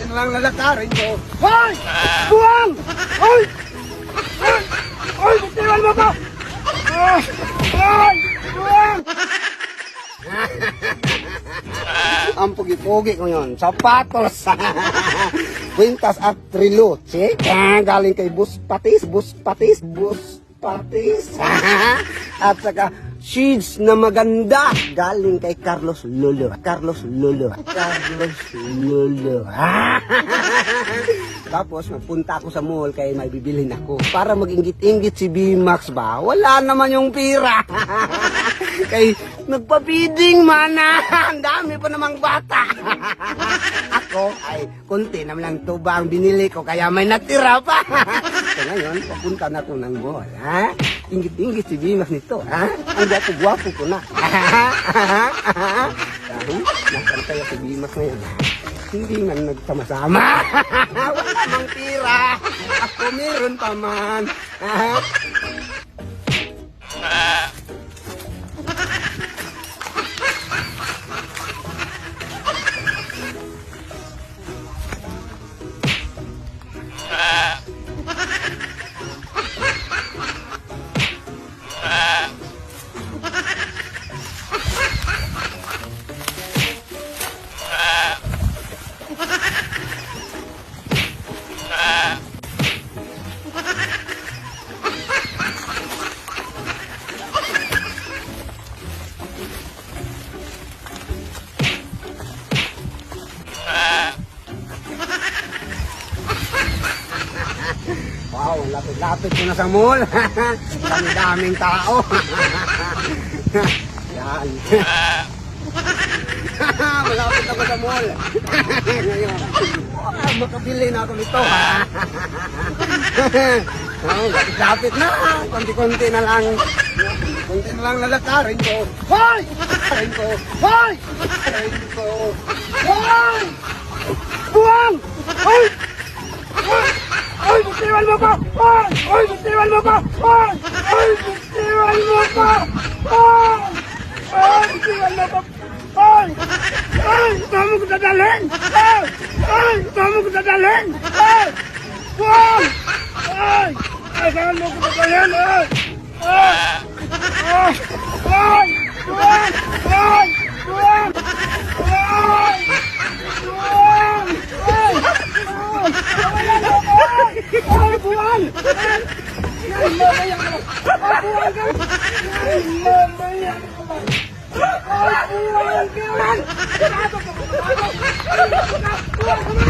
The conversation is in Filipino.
Yan lang lalakarin ko. Hoy! Buwang! Hoy! Hoy! Hoy! Butiwan mo ko! Hoy! Buwang! Ang pugi-pugi ko yun. Sapatos. Quintas at Triloche. Galing kay Bus Patis. At saka shades na maganda. Galing kay Carlos Lolo. Tapos magpunta ako sa mall kaya may bibilhin ako. Para mag-inggit-inggit si B-Max ba? Wala naman yung pira. Kay nagpa-feeding mana. Ang dami pa namang bata. Ako ay konti naman lang tuba ang binili ko kaya may natira pa. So ngayon, papunta na ako ng mall. Ha? Inggit-inggit si B-Max nito. Ha? Ang gwapo-gwapo ko na. Dahil nakantay si B-Max ngayon. Hindi man nagsama-sama. Wala namang tira. Ako meron pa man. Wow, lapit-lapit ko na sa mall. Dami-daming tao. Yan. Malapit ako sa mall. Ngayon, makabili na ako nito. Lapit-lapit na. Konti-konti na lang. Konti na lang lalakarin ko. Hoy! Lalakarin ko. Hoy! Lalakarin ko. Hoy! Buwang! Hoy! Hoy! Hoy! Butiwan mo ko! Hoy! Hoy! Butiwan mo ko! Hoy! Hoy! Butiwan mo ko! Hoy! Hoy! Butiwan mo ko! Hoy! Hoy! Saan mo ko dadalhin? Hoy! Hoy! Saan mo ko dadalhin? Hoy! Buwang! Hoy! Ay, saan mo ko dadalhin? Hoy! Hoy! Hoy! Hoy! Buwang! Hoy! Buwang! Hoy! Buwang! Hoy! Hoy! Buwang! Ay, mamayan ko! Ay, buwang ka! Ay, mamayan ko! Ay, buwang ka! Buwang ka!